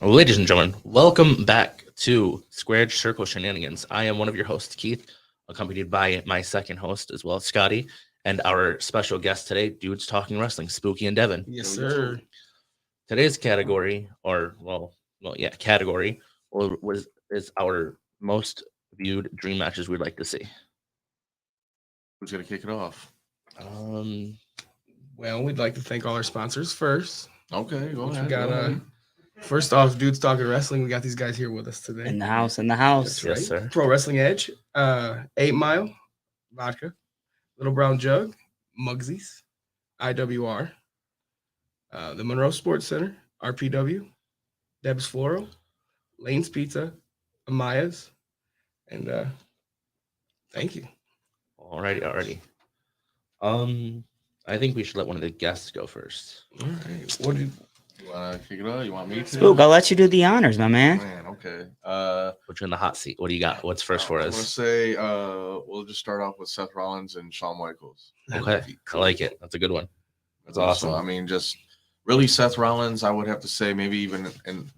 Ladies and gentlemen, welcome back to Circle Shenanigans. I am one of your hosts, Keith, accompanied by my second host as well, Scotty, and our special guest today, Dudes Talking Wrestling, Spooky and Devin. Yes, sir. Today's category, category is our most viewed dream matches we'd like to see. Who's gonna kick it off? Well, we'd like to thank all our sponsors first. Okay, go ahead. We got first off, Dudes Talking Wrestling. We got these guys here with us today. In the house. That's right. Yes, sir. Pro Wrestling Edge, 8 Mile, Vodka, Little Brown Jug, Mugsies, IWR, the Monroe Sports Center, RPW, Deb's Floral, Lane's Pizza, Amaya's, and thank you. Alrighty. I think we should let one of the guests go first. All right. What did You wanna kick it off? You want me to? Spook, I'll let you do the honors, my man. Man, okay. Put you in the hot seat. What do you got? What's first for I'm gonna us? say we'll just start off with Seth Rollins and Shawn Michaels. Okay, I like it. That's a good one. That's So, awesome. I mean, just really Seth Rollins, I would have to say maybe even in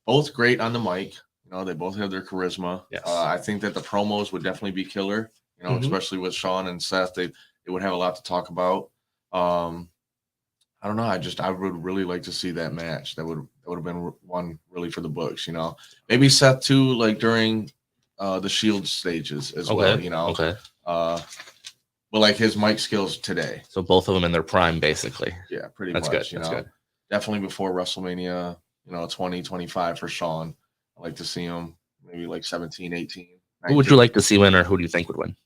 both great on the mic. You know, they both have their charisma. Yes. I think that the promos would definitely be killer. You know, Mhm. especially with Shawn and Seth, they would have a lot to talk about. I don't know. I would really like to see that match. That would have been one really for the books. You know, maybe Seth too, like during the Shield stages as well. You know, Okay. but like his mic skills today. So both of them in their prime, basically. Yeah, pretty That's much. good. You know, definitely before WrestleMania. 2025 for Shawn. I like to see him maybe like 17, 18. 19. Who would you like to see win, or who do you think would win?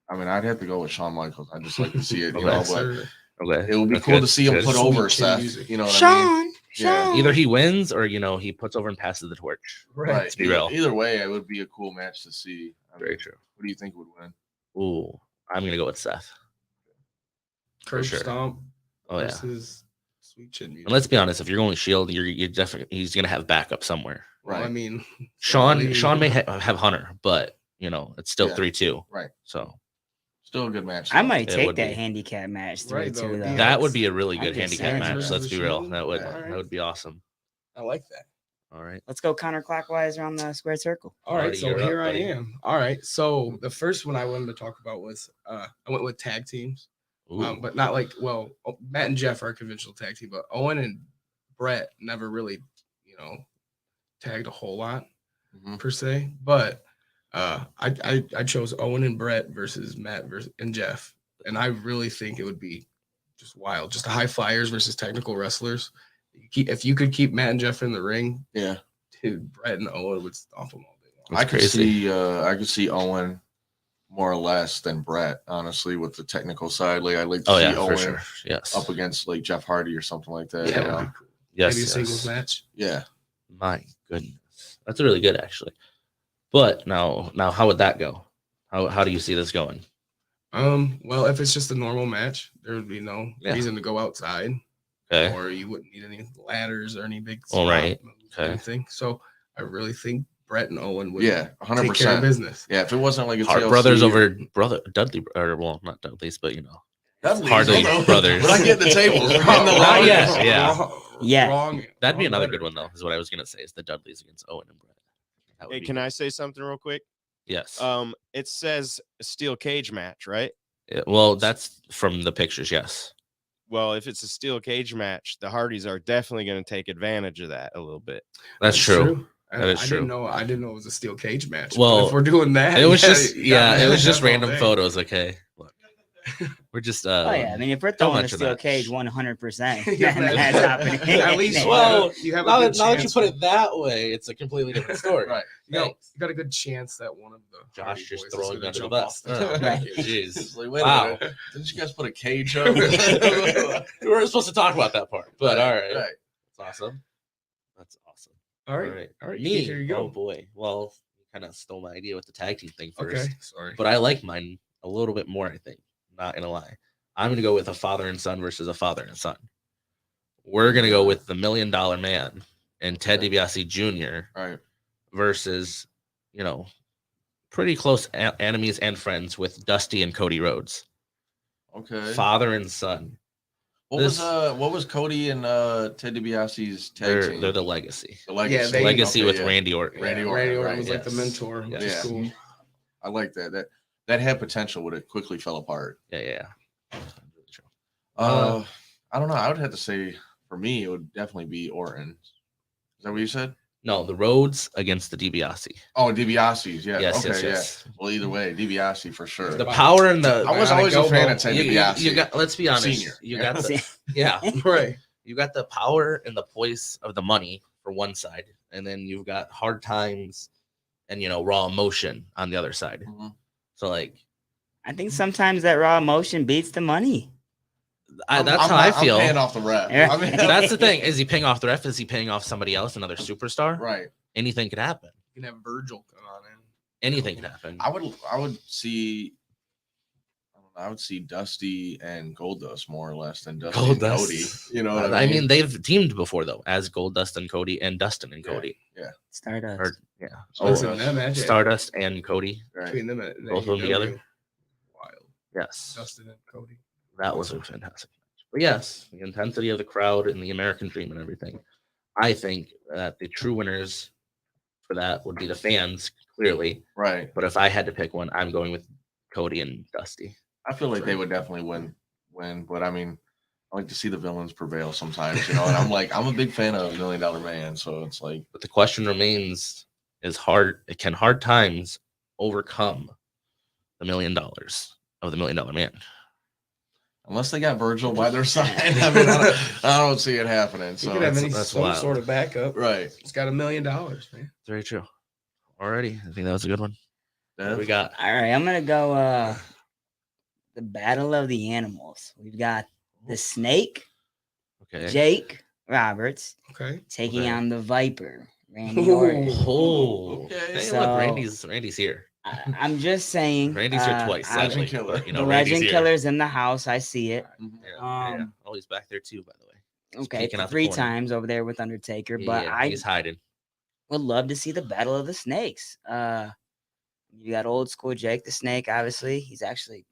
I mean, I'd have to go with Shawn Michaels. I'd just like to see it, Okay. but sir. Okay. it would be That's cool good. to see him Good. put over Sweet chin Seth. music. You know what I mean? Yeah. Either he wins, or he puts over and passes the torch. Right. Let's be real. Either way, it would be a cool match to see. I mean, Very true. Who do you think would win? Ooh, I'm gonna go with Seth. Curb sure. Stomp Oh yeah. versus Sweet Chin music. And let's be honest, if you're going Shield, you're definitely he's gonna have backup somewhere. Well, Right. I mean, Shawn certainly- may have Hunter, but it's still Yeah. 3-2. Right. So Still a good match. I though. might It take would that be. handicap match Right, 3-2 though, though. yeah. that would be a really I'm good just handicap saying. match. Let's be real. Shield. That would Alright. that would be awesome. I like that. All right. Let's go counterclockwise around the square circle. All right, Already, so you're up, here I buddy. am. All right, so the first one I wanted to talk about was I went with tag teams, Ooh. but not like Matt and Jeff are a conventional tag team, but Owen and Brett never really tagged a whole lot Mhm. per se. But I chose Owen and Brett versus Matt and Jeff, and I really think it would be just wild, just high flyers versus technical wrestlers. If you could keep Matt and Jeff in the ring, Yeah. dude, Brett and Owen would stomp them all day long. I could crazy. see Owen more or less than Brett, honestly, with the technical side. Like I'd like to Oh see yeah, for Owen sure. Yes. up against like Jeff Hardy or something like that. Yeah, you know? that'd be cool. Yes. Maybe a singles yes. match. Yeah. My goodness, that's really good actually. But now, how would that go? How do you see this going? Well, if it's just a normal match, there would be no Yeah. reason to go outside, Okay. or you wouldn't need any ladders or any big All right. spot moves or Okay. anything. So I really think Brett and Owen would Yeah. take care of 100%. business. Yeah. If it wasn't like a Hart TLC brothers or- over Dudley, or well, not Dudley's, but Dudley's, Hardy hold on. brothers. We're not getting the tables. We're getting the Not ladders. yet, yeah. Yeah. Wrong. that'd be wrong another letter. good one though. Is what I was gonna say. Is the Dudleys against Owen and Brett? That would Hey, be can good. I say something real quick? Yes. It says a steel cage match, right? Yeah, well, that's from the pictures. Yes. Well, if it's a steel cage match, the Hardys are definitely going to take advantage of that a little bit. That's true. And That is I true. didn't know it was a steel cage match. Well, But if we're doing that, It was just you got it Matt was and just Jeff all random day. photos. Okay. Look, we're just Oh yeah, I mean if we're don't throwing a mention steel that. cage 100%, Yeah, then man. that's happening. At least Well, you have a now good that you chance put with- it that way, it's a completely different story. Right. you got a good chance that one of the Josh Hardy just boys is throwing gonna under the jump bus. off the top. Right. Jeez. It's like, wait a Wow. minute. Didn't you guys put a cage up? We weren't supposed to talk about that part, but all right. Right. That's awesome. That's awesome. All right. Me. Here you Oh go. boy. Well, you kind of stole my idea with the tag team thing first. Okay. Sorry. But I like mine a little bit more, I think. Not gonna lie. I'm gonna go with a father and son versus a father and son. We're gonna go with the $1 Million Man and Ted DiBiase Jr. Right. versus, pretty close enemies and friends with Dusty and Cody Rhodes. Okay. Father and son. What was Cody and Ted DiBiase's tag team? They're the Legacy. The Legacy. they- Legacy Okay, with yeah. Randy Orton. Randy Randy Orton, Orton right, was like the yes. mentor, which Yes. is cool. I like that. That had potential, but it quickly fell apart. Yeah. I don't know. I would have to say for me, it would definitely be Orton. Is that what you said? No, the Rhodes against the DiBiase. Oh, DiBiase's. Yeah. Yes, okay. yes. Yeah. Well, either way, DiBiase for sure. The power and the I was always a fan of Ted DiBiase. you got. Let's be honest. Senior. You Yeah. got the yeah. Right. You got the power and the poise of the money for one side, and then you've got hard times and raw emotion on the other side. Mhm. So like I think sometimes that raw emotion beats the money. that's how I feel. I'm paying off the ref. Yeah. I mean, That's the thing. Is he paying off the ref? Is he paying off somebody else, another superstar? right. Anything could happen. You can have Virgil come on in. Anything could happen. I would see. I would see Dusty and Goldust more or less than Dusty and Goldust. Cody. You know what I I mean? mean, they've teamed before though, as Goldust and Cody and Dustin and Yeah. Cody. Stardust. Or yeah, Listen, that match Stardust and Cody. Right. between them and Both of them together? Wild. Yes, Justin and Cody. that was a fantastic match. But yes, the intensity of the crowd and the American dream and everything. I think that the true winners for that would be the fans, clearly. Right. But if I had to pick one, I'm going with Cody and Dusty. I feel like they would definitely win. But I mean, I like to see the villains prevail sometimes, And I'm a big fan of $1 Million Man, so it's like But the question remains: can hard times overcome the $1 million of the $1 Million Man? unless they got Virgil by their side, I mean, I don't see it happening. You So could have that's some wild. sort of backup. right. It's got $1 million, man. Very true. Alrighty, I think that was a good one. What Dev? we got? All right, I'm gonna go the battle of the animals. We've got the snake, Okay. Jake Roberts, Okay. taking Okay. on the viper, Randy Ooh. Orton. Oh, Okay. hey, So- look, Randy's here. I'm just saying. Randy's here twice. I- Legend Sadly, killer. but, the Randy's legend here. killer's in the house. I see it. Yeah. Oh, he's back there too, by the way. He's Okay, peeking out the 3 corner. times over there with Undertaker, but Yeah, I he's hiding. would love to see the battle of the snakes. You got old school Jake the Snake. Obviously, he's actually.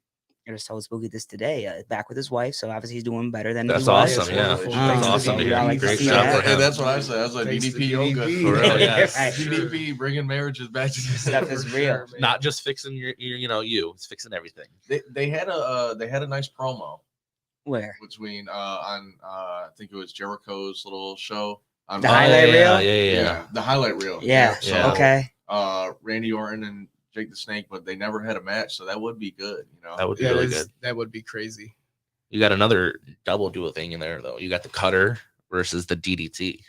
I just told Spooky this today. Back with his wife, so obviously he's doing better than That's he was. awesome. Yeah, wonderful. that's Um, awesome to yeah, I hear. like to Great see job that. for him. And that's what I said. I was like, Thanks to DDP yoga. DDP. For real, yes. Right. DDP bringing marriages back to Stuff the is real. man. Not just fixing your it's fixing everything. They had a nice promo Where? between on I think it was Jericho's little show on The Vibe. highlight yeah, reel? yeah. the highlight reel. Yeah. Yeah. Okay. Randy Orton and Jake the Snake, but they never had a match, so that would be good, That would be Yeah, really that's- good. that would be crazy. You got another double dual thing in there though. You got the cutter versus the DDT.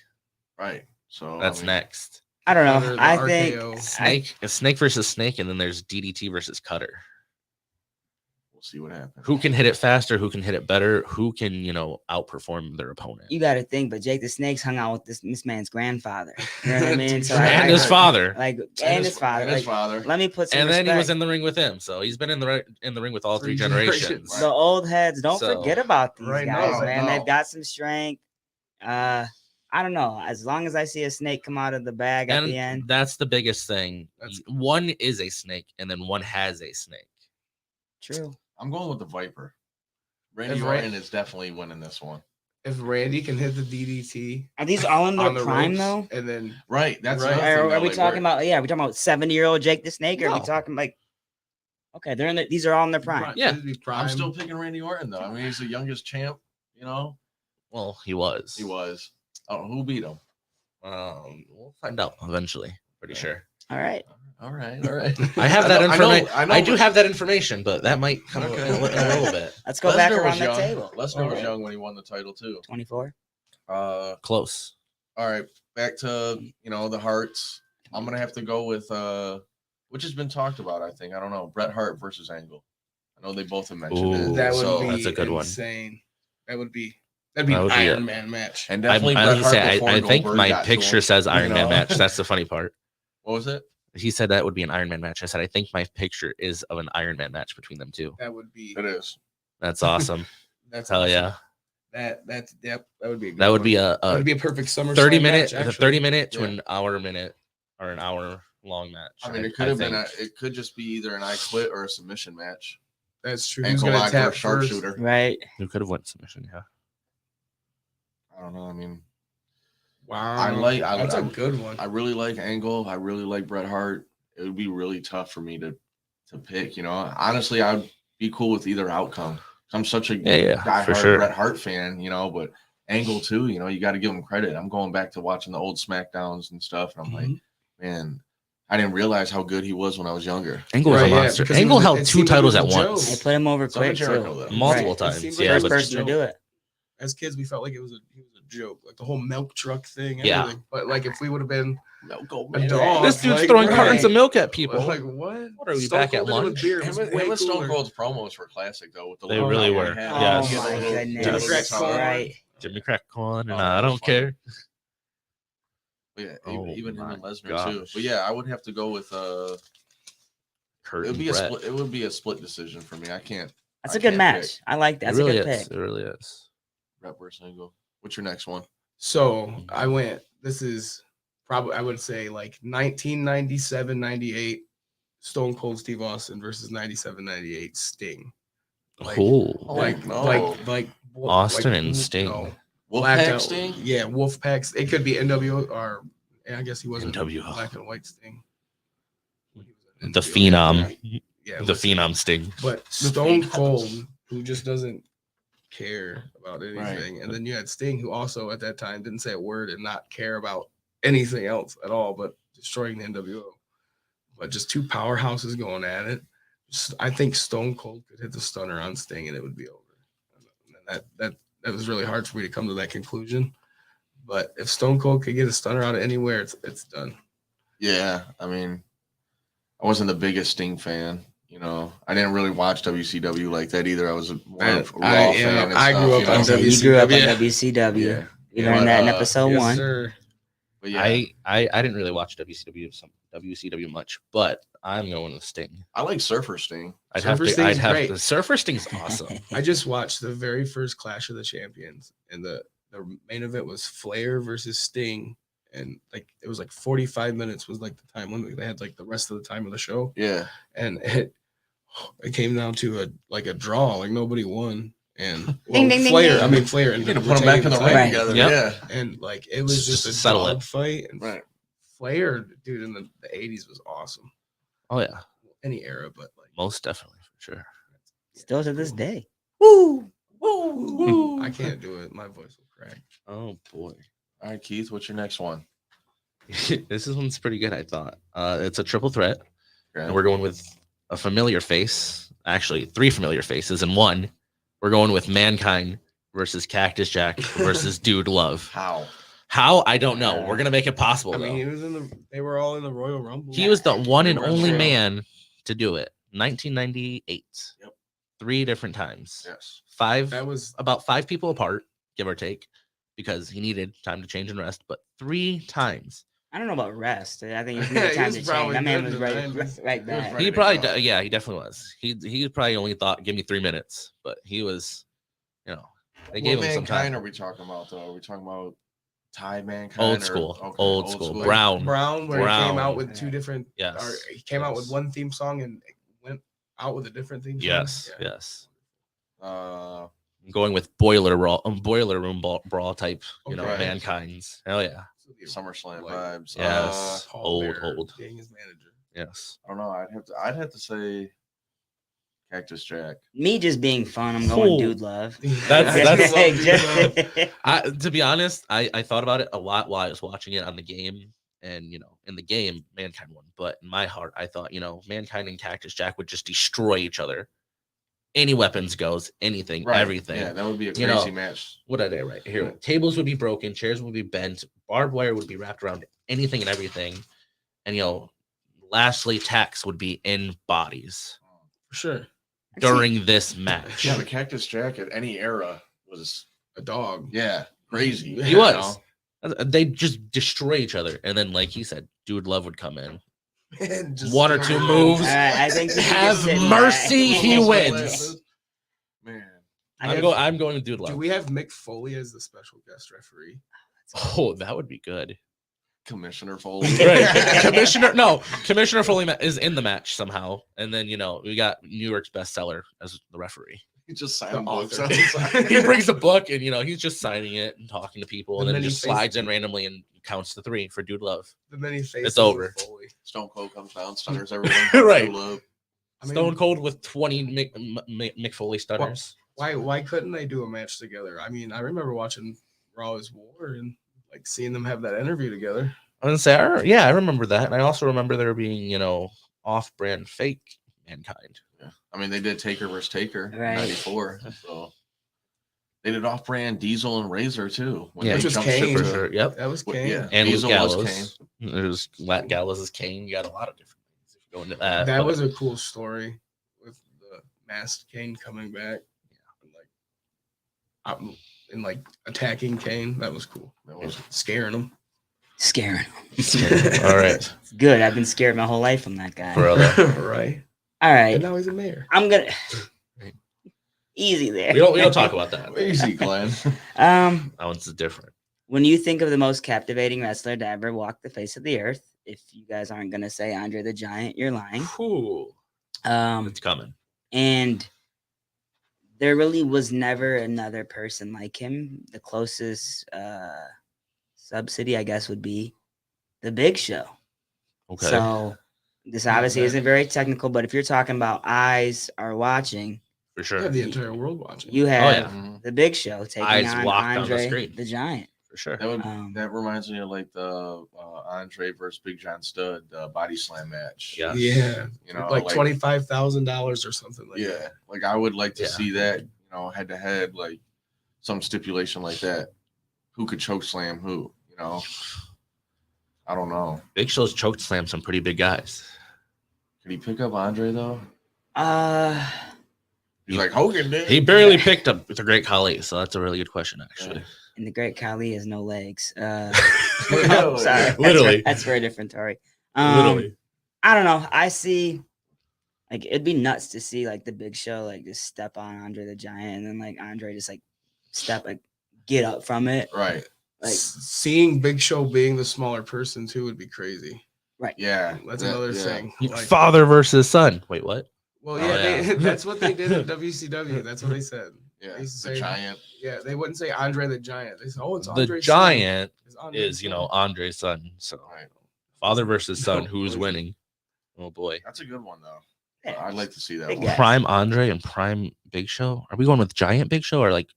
Right. So That's I mean, next. I don't know. Cutter, the I think RKO. Snake, a snake versus snake, and then there's DDT versus cutter. we'll see what happens. Who can hit it faster? Who can hit it better? Who can outperform their opponent? you got to think, but Jake the Snake's hung out with this man's grandfather. You know what I mean? So And his father. like, and his father. And his Like, father. let me put some. And then he was respect. in the I him, so he's been in the ring with all three Three generations. generations. The old heads. Don't So, forget about these right guys, now, man. no. They've got some strength. I don't know. As long as I see a snake come out of the bag at the And end, that's the biggest thing. That's- One is a snake, and then one has a snake. true. I'm going with the Viper. Randy That's right. Orton is definitely winning this one. If Randy can hit the DDT Are these all in their on the prime ropes, though? and then Right. That's Right. another Are, thing, are though, we like, talking about? Yeah, we're talking about 70-year-old Jake the Snake. Or are we No. talking like? Okay, they're in. These are all in their prime. Yeah. it'd be prime. I'm still picking Randy Orton though. I mean, he's the youngest champ. Well, he was. He was. Oh, who beat him? We'll find out eventually. Pretty sure. All right. All right. All right. I have that information. I do but have that information, but that might come Okay. in a little bit Let's go back Lesnar around was the young. table. Lesnar was young when he won the title too. 24. close. All right, back to the Hearts. I'm gonna have to go with which has been talked about. I think I don't know Bret Hart versus Angle. I know they both have mentioned Ooh. it. That would so, be that's a good one. insane. That'd be That an would be Iron a- Man match. and I definitely was Bret gonna Hart say, before I think Goldberg my got to picture him, says Iron you Man know? match. That's the funny part. What was it? He said that would be an Iron Man match. I said I think my picture is of an Iron Man match between them two. That would be. It is. That's awesome. That's Hell awesome. yeah. That would be. A good That would one. be a That would be a perfect summer. 30 minute to Actually. 30 minute to Yeah. an hour minute or an hour long match. I mean, it could have been. think. It could just be either an I Quit or a submission match. That's true. Who's Ankle gonna lock or a tap first? sharpshooter. Right. Who could have went submission? Yeah. I don't know. I mean, Wow. That's a good one. I really like Angle. I really like Bret Hart. It would be really tough for me to pick. You know, honestly, I'd be cool with either outcome. I'm such a diehard Bret Hart fan, you know, but Angle too. You know, you got to give him credit. I'm going back to watching the old SmackDowns and stuff, and I'm like, man, I didn't realize how good he was when I was younger. Angle was a monster. Angle held 2 titles at once. They put him over quick Jericho, too. Multiple times. Yeah, First person to do it. As kids, we felt like he was a joke, like the whole milk truck thing. Yeah. Everything. But like if we would have been a dog, this dude's like, throwing cartons of milk at people. Like what? What are we back at lunch? Him and Stone Cold's promos were classic though. With the They really were. Oh Yes. my goodness! Right. Jimmy Crack Corn, and I don't care. But yeah, Oh even him my and Lesnar gosh. too. But yeah, I would have to go with Kurt it would and be a Brett. split. It would be a split decision for me. I can't. That's I a good can't match. pick. I like that. That's It really a good is. pick. It really is. Brett versus Angle. What's your next one? So I went. This is probably I would say like 1997, 98. Stone Cold Steve Austin versus 97, 98 Sting. Like, Cool. like Austin and Sting. Wolfpack Sting? Yeah, Wolfpack. It could be NWO or I guess he wasn't NWO. Black and White Sting. The Phenom. Yeah, The Phenom Sting. But Stone Cold, who just doesn't care about anything, Right. and then you had Sting, who also at that time didn't say a word and not care about anything else at all, but destroying the NWO. But just two powerhouses going at it. I think Stone Cold could hit the stunner on Sting and it would be over. And that was really hard for me to come to that conclusion. But if Stone Cold could get a stunner out of anywhere, it's done. Yeah, I mean, I wasn't the biggest Sting fan. You know, I didn't really watch WCW like that either. I was more of a Raw fan. And I grew stuff, up on you know? You grew up on WCW. WCW. Yeah. You learned that in episode Yes, 1. sir. But yeah, I didn't really watch WCW much, but I'm going with Sting. I like Surfer Sting. Surfer Sting's great. to. Surfer Sting's awesome. I just watched the very first Clash of the Champions, and the main event was Flair versus Sting, and like it was like 45 minutes was like the time limit. They had like the rest of the time of the show, Yeah, and it came down to a draw. Like nobody won, and Ding, ding, ding, Flair. ding. I mean Flair, and you need to put them back in the ring Right. together. Yep. Yeah, and like it was just a Settle it. dog fight. And right. Flair, dude, in the 80s was awesome. Oh yeah, Any era, but like most definitely for sure. Still to this day. I can't do it. My voice will crack. Oh boy. All right, Keith, what's your next one? This one's pretty good, I thought. It's a triple threat, Okay. and we're going with a familiar face. Actually, 3 familiar faces in one. We're going with Mankind versus Cactus Jack versus Dude Love. How? I don't know. We're gonna make it possible. I mean, he though. was they were all in the Royal Rumble. He was the one and only True. man to do it. 1998. Yep. 3 different times. Yes. 5 That was about 5 people apart, give or take, because he needed time to change and rest. But 3 times. I don't know about rest. I think it's He needed time was to change. probably That man good was in the right 90s. back. He was He ready to probably, go. yeah, he definitely was. He probably only thought, give me 3 minutes, but he was, they What gave him some Mankind time. are we talking about though? Are we talking about Ty Mankind? Old or- school, okay, old school. like Brown. Brown, where he came out Brown. with 2 different. Yes. Or he came out with yes. one theme song and went out with a different theme song. Yes, Yeah. yes. Uh, I'm going with boiler room brawl type, Okay. Mankind's. Hell yeah. SummerSlam Like, vibes. Yes. Paul Old, Bearer old. being his manager. Yes. I don't know. I'd have to say Cactus Jack. Me just being fun, I'm going Oh. Dude Love. That's to be honest, I thought about it a lot while I was watching it on the game. And, in the game, Mankind won. But in my heart, I thought, Mankind and Cactus Jack would just destroy each other. Any weapons goes, anything, everything. Yeah, that would be a You crazy know, match. What did I write here? Tables would be broken, chairs would be bent, barbed wire would be wrapped around anything and everything. And, lastly, tacks would be in bodies For sure. during this match. Yeah, but Cactus Jack at any era was, A dog. yeah, crazy. He you was. know? They just destroy each other. And then, like he said, Dude Love would come in. And just 1 or 2 moves. I think you can Have sit mercy, back. he Almost wins. Man. I'm going with Dude Do Love. we have Mick Foley as the special guest referee? Oh, that would be good. Commissioner Foley. Right. Commissioner Foley is in the match somehow. And then, we got New York's bestseller as the referee. He just The signed books. author. He brings a book and he's just signing it and talking to people, And and then then he just faces- slides in randomly and counts to 3 for Dude Love. The many faces. over. Foley. Stone Cold comes down, stunners everyone. Right. Love. I mean, Stone Cold with 20 Mick Foley stunners. Why couldn't they do a match together? I mean, I remember watching Raw is War and like seeing them have that interview together. I was gonna say, I remember that, and I also remember there being, off-brand fake Mankind. Yeah. I mean, they did Taker versus Taker in Right. '94. So they did off-brand Diesel and Razor too. When Yeah, they Which was jumped ship Kane. For to- sure. Yep. That was Well, Kane. yeah. And with Diesel was Gallows. There's Gallows' Kane. You got a lot of different things if you go into that. That but- was a cool story with the masked Kane coming back. And like attacking Kane. That was cool. That was Scaring him. Scaring. all right, It's good. I've been scared my whole life from that guy. brother. Right. All right. And now he's a mayor. I'm gonna Right. easy there. We don't talk about that. easy, Glenn. That one's different. When you think of the most captivating wrestler to ever walk the face of the earth, if you guys aren't gonna say Andre the Giant, you're lying. Cool. Um, It's coming. and there really was never another person like him. The closest subsidy, I guess, would be the Big Show. Okay. So this obviously isn't very technical, but if you're talking about eyes are watching, for You sure. have the entire world watching. you have yeah. Mhm. the Big Show taking Eyes on walk down the Andre screen. the Giant. For sure. That reminds me of like the Andre versus Big John Studd body slam match. Yeah. Yeah. You know, like $25,000 or something like yeah, that. like I would like to Yeah. see that, head to head, like some stipulation like that. Who could choke slam who? I don't know. Big Show's choked slammed some pretty big guys. Could he pick up Andre though? He's He- like Hogan did. He barely picked up the Great Khali, so that's a really good question, actually. And the Great Khali has no legs. Literally. Sorry, Literally. that's for a different story. Literally. I don't know. I see, like, it'd be nuts to see like the Big Show like just step on Andre the Giant, and then like Andre just like get up from it. Right. Like, Seeing Big Show being the smaller person too would be crazy. Yeah. That's that- another yeah. thing. Like, Father versus son. Wait, what? well, Oh, yeah, yeah. that's what they did at WCW. That's what they said. Yeah. They used to The say- giant. Yeah, they wouldn't say Andre the Giant. They said, "Oh, it's The Andre's Giant son. It's Andre's is, son." Andre's son. So Right. father versus son. No, Who's boys. winning? Oh boy. That's a good one though. yeah, I'd like to see that Big one. guy. Prime Andre and Prime Big Show. Are we going with Giant Big Show or like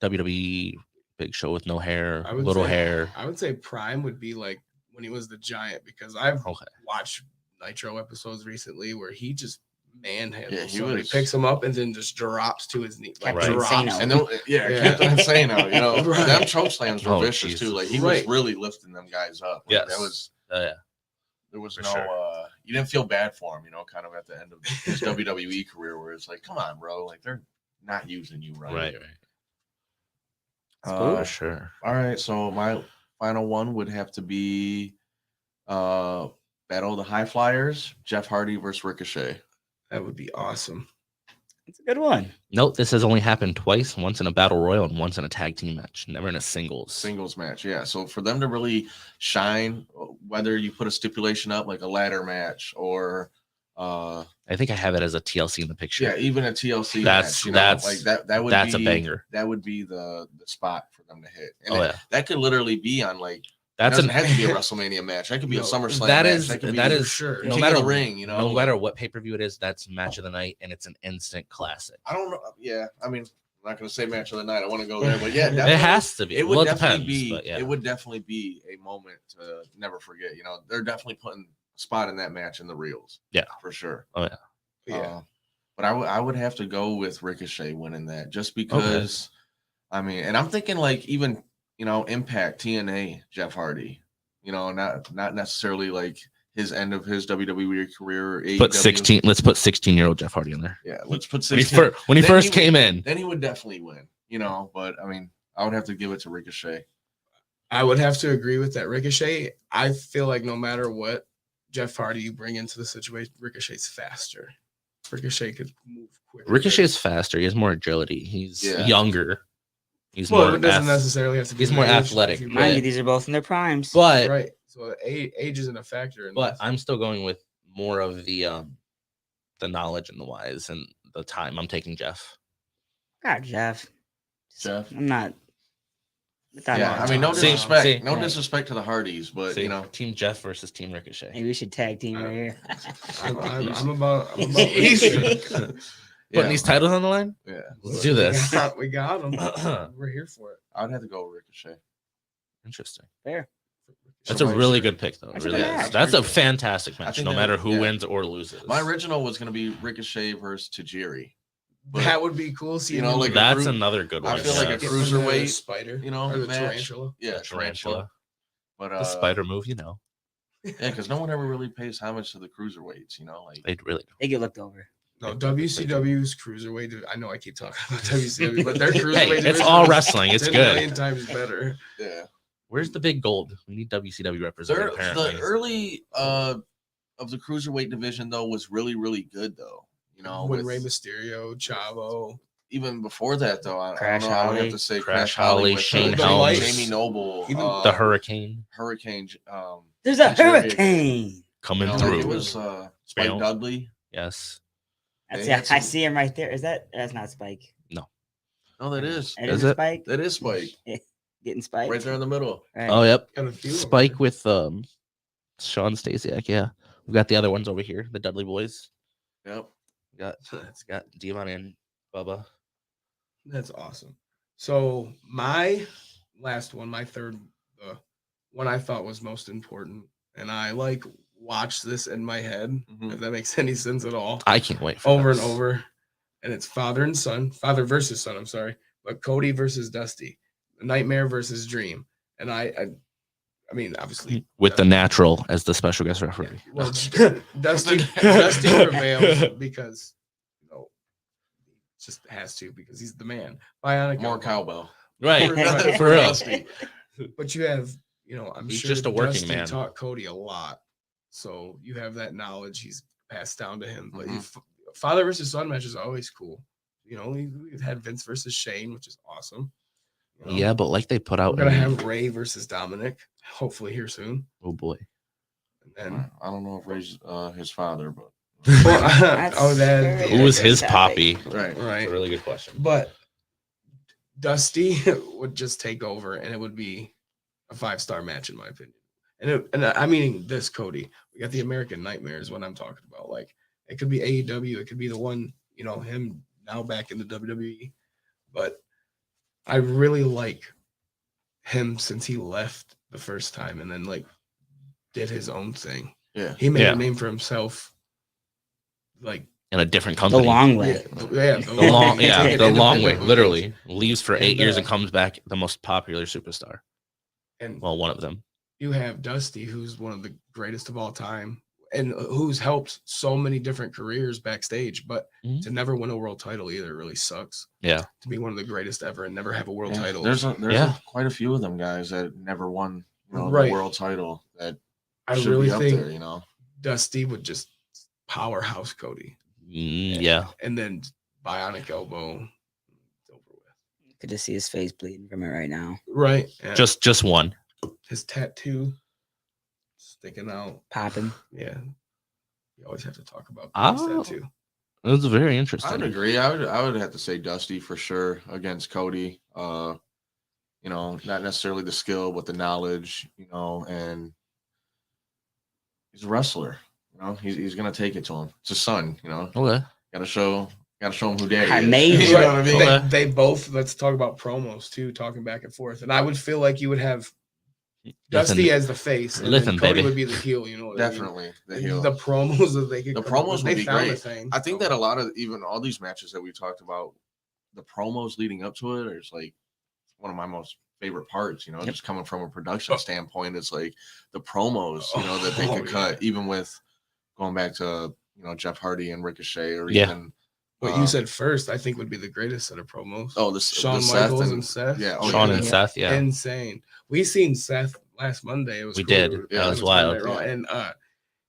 WWE Big Show with no hair, I would little say- hair? I would say Prime would be like when he was the Giant because I've Okay. watched Nitro episodes recently where he just manhandles. Yeah, he somebody, was- picks him up and then just drops to his knee. Like Captain drops. Insano. And then, yeah, Yeah. Captain Insano, Right. them choke slams were Oh, vicious Jesus. too. Like he Right. was really lifting them guys up. Like, Yes. that was Yeah. there was For no sure. you didn't feel bad for him, kind of at the end of his WWE career where it's like, come on, bro, like they're not using you right. Right. Uh, For sure. all right, so my final one would have to be Battle of the High Flyers, Jeff Hardy versus Ricochet. That would be awesome. it's a good one. Note this has only happened twice, once in a battle royal and once in a tag team match, never in a singles. Singles match, yeah. So for them to really shine, whether you put a stipulation up like a ladder match or I think I have it as a TLC in the picture. yeah, even a TLC That's- match, that's- like that would That's be a banger. That would be the spot for them to hit. And Oh yeah. that could literally be on like That's doesn't an have to be a WrestleMania match. That could be a No, SummerSlam that match. is- could be that For is- sure. no King matter of the Ring, no matter what pay-per-view it is, that's match of the night and it's an instant classic. I don't know. Yeah, I mean, I'm not going to say match of the night. I want to go there, but yeah, It definitely, has to be. It would Well, definitely depends, be. but yeah. It would definitely be a moment to never forget. They're definitely putting a spot in that match in the reels. Yeah. for sure. Oh yeah. Yeah. But I would have to go with Ricochet winning that just because. I mean, and I'm thinking like even Impact, TNA, Jeff Hardy. Not necessarily like his end of his WWE career. Put AEW. 16. Let's put 16-year-old Jeff Hardy in there. Yeah, let's put When he, 16. when he Then first he came in. Then he would definitely win. But I mean, I would have to give it to Ricochet. I would have to agree with that. Ricochet, I feel like no matter what Jeff Hardy you bring into the situation, Ricochet's faster. Ricochet could move quicker. Ricochet's faster. He has more agility. He's Yeah. younger. He's Well, more. it doesn't necessarily have to be. he's the more age. athletic, If you right. Mind bring- you, these are both in their primes. but Right. So age isn't a factor. In but this. I'm still going with more of the knowledge and the wise and the time. I'm taking Jeff. God, Jeff. Jeff. I'm not. Yeah, I mean, no See, disrespect, see. no Right. disrespect to the Hardys, but See, you know, Team Jeff versus Team Ricochet. Maybe we should tag team right here. I'm about Easy. Ricochet. Putting these titles on the line? yeah, Let's do this. We got them. We're here for it. I'd have to go with Ricochet. Interesting. Fair. That's So a my- really good pick, though. It That's a really good is. match. That's a fantastic match, think no that- matter who yeah. wins or loses. My original was going to be Ricochet versus Tajiri. But, That would be cool. See, you know, like a That's cru- another good one. I feel like a yes. cruiserweight, spider, you know, or the match. tarantula. Yeah, The tarantula. But The spider move, you know. Yeah, because no one ever really pays homage to the cruiserweights, you know, like They really They get looked over. No, WCW's cruiserweight. I know I keep talking about WCW, but their cruiserweight. Hey, it's division all is wrestling. It's 10 good. million times better. yeah. Where's the big gold? We need WCW represented, The apparently. early of the cruiserweight division though was really really good though. You know, When with- Rey Mysterio, Chavo, even before that though, I Crash don't know. I would have Holly. to say Crash Crash Holly, Holly, with Shane the Helms. Jamie Noble, Even The Hurricane Hurricane. There's a Nigeria. hurricane. coming You know, through. like, it was Spike Bam. Dudley. Yes. That's They had I some- see him right there. Is that's not Spike? No, that is Is It it? Spike? that is Spike Getting Spike. right there in the middle. Right. Oh, yep. and a few of Spike them. with Sean Stasiak. Yeah. We've got the other ones over here, the Dudley Boys. Yep. It's got Devon and Bubba. That's awesome. So my last one, my third, the one I thought was most important, and I like watched this in my head, Mhm. if that makes any sense at all, I can't wait for over this. and over. And it's father versus son. I'm sorry, but Cody versus Dusty, Nightmare versus Dream, and I mean, obviously With the natural as the special guest referee. well, Dusty prevails because you know he just has to because he's the man. Bionic More elbow. cowbell. Right. Right. For real. Dusty. But you have, you know, I'm He's sure just a working Dusty man. taught Cody a lot, so you have that knowledge he's passed down to him. But father versus son match is always cool. You know, we've had Vince versus Shane, which is awesome. You know, Yeah, but like they put out. we're gonna in- have Ray versus Dominic, hopefully here soon. oh boy. And then I don't know if Ray's his father, but That's oh, that very Who was his Topic. poppy? right. That's a right. really good question. But Dusty would just take over, and it would be a 5-star match in my opinion. And I mean this Cody. We got the American Nightmare is what I'm talking about. Like it could be AEW, it could be the one, you know, him now back in the WWE. But I really like him since he left the first time and then like did his own thing. Yeah. He made Yeah. a name for himself. Like In a different The company. long way. The long, yeah, Take it the long way. independently. Literally leaves for And, 8 years uh, and comes back the most popular superstar. And Well, one of them. you have Dusty, who's one of the greatest of all time, and who's helped so many different careers backstage, but Mhm. to never win a world title either really sucks. Yeah. To be one of the greatest ever and never have a world Yeah, title. There's Yeah. quite a few of them guys that never won, you know, Right. the world title that I should really be up think there, you know. Dusty would just powerhouse Cody, Yeah. and then bionic elbow. It's over with. Could just see his face bleeding from it right now. Right. And Just one. his tattoo sticking out. Popping. Yeah. You always have to talk about Oh. Cody's tattoo. It was very I would interesting. agree. I would have to say Dusty for sure against Cody. You know, not necessarily the skill, but the knowledge, you know, and he's a wrestler. You know, he's gonna take it to him. It's his son, you know. Okay. Gotta show him who daddy I is. made You know what I mean? Okay. They both, let's talk about promos too, talking back and forth. And I would feel like you would have Dusty as the face, and Listen, then Cody baby. would be the heel. You know, what I mean? Definitely the And heel. the promos that they could. The come up promos with, would they be found great. a thing. I think that a lot of even all these matches that we talked about, the promos leading up to it is like one of my most favorite parts. You know, Yep. just coming from a production standpoint, it's like the promos, you know, that they Oh, could cut, even with going back to Jeff Hardy and Ricochet, or Yeah. even What you said first, I think would be the greatest set of promos. oh, Shawn the Michaels and Seth. yeah, Sean yeah. and Seth. Yeah. Insane. We seen Seth last Monday. It was We cool. did. It That was Monday wild. Raw. And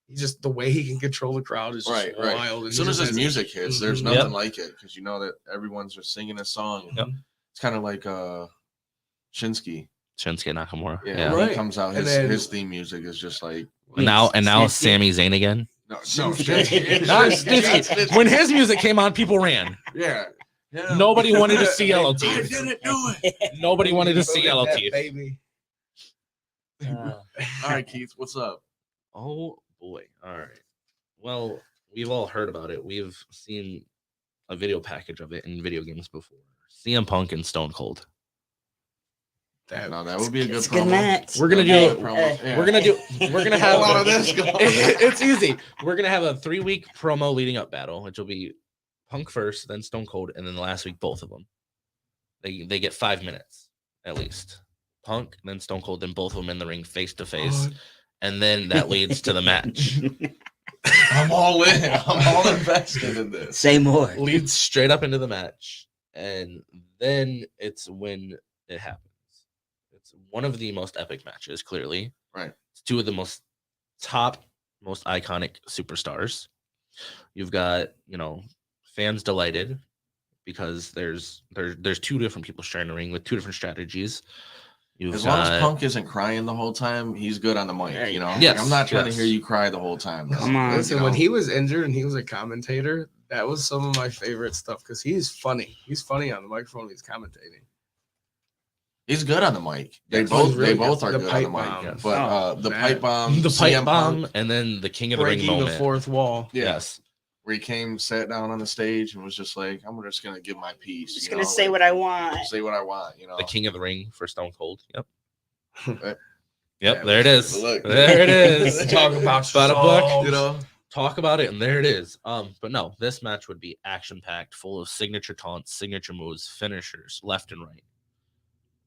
he just the way he can control the crowd is just Right. wild. And As he soon as just his has- music hits, there's Mhm. nothing Yep. like it because you know that everyone's just singing a song. Yep. It's kind of like Shinsuke. Shinsuke Nakamura. Yeah, Yeah. when Right. he comes out, And his then- his theme music is just like And now Shinsuke. Sami Zayn again. no, Shinsuke. Shinsuke. Not Shinsuke. Shinsuke. When his music came on, people ran. Yeah, Yeah. Nobody wanted to see yellow I teeth. didn't do it. Nobody wanted to Go see get yellow that, teeth. baby. Uh, All right, Keith, what's up? Oh boy. All right. Well, we've all heard about it. We've seen a video package of it in video games before. CM Punk and Stone Cold. No, that would be a good it's a good promo. match. We're gonna do That'd it. be a promo. Yeah. We're gonna A have lot of this going on. It's easy. We're gonna have a 3-week promo leading up battle, which will be Punk first, then Stone Cold, and then the last week both of them. They get 5 minutes at least. Punk, then Stone Cold, then both of them in the ring face to face, and then that leads to the match. I'm all in. I'm all invested in this. Say more. Leads straight up into the match, and then it's when it happens. It's one of the most epic matches, clearly. Right. It's two of the most iconic superstars. You've got, fans delighted because there's two different people sharing the ring with two different strategies. As long as Punk isn't crying the whole time, he's good on the mic. Right. Yes, I'm not trying yes. to hear you cry the whole time. though. Come on. Listen, You when know? he was injured and he was a commentator, that was some of my favorite stuff because he's funny. He's funny on the microphone when he's commentating. He's good on the mic. They He's both really are good. The good on the pipe mic. bomb. Yes. But the man. pipe bomb, The pipe CM bomb, Punk, and then the King of the Ring Breaking moment. the fourth wall. Yes. where he sat down on the stage and was just like, I'm just gonna give my piece. I'm just you gonna know, say like, what I want. Say what I want. You know, The King of the Ring for Stone Cold. Yep. Right. Yep, Yeah, there it is. look. There it is. Talk about Bada book, songs. you know. Talk about it, and there it is. But no, this match would be action-packed, full of signature taunts, signature moves, finishers, left and right.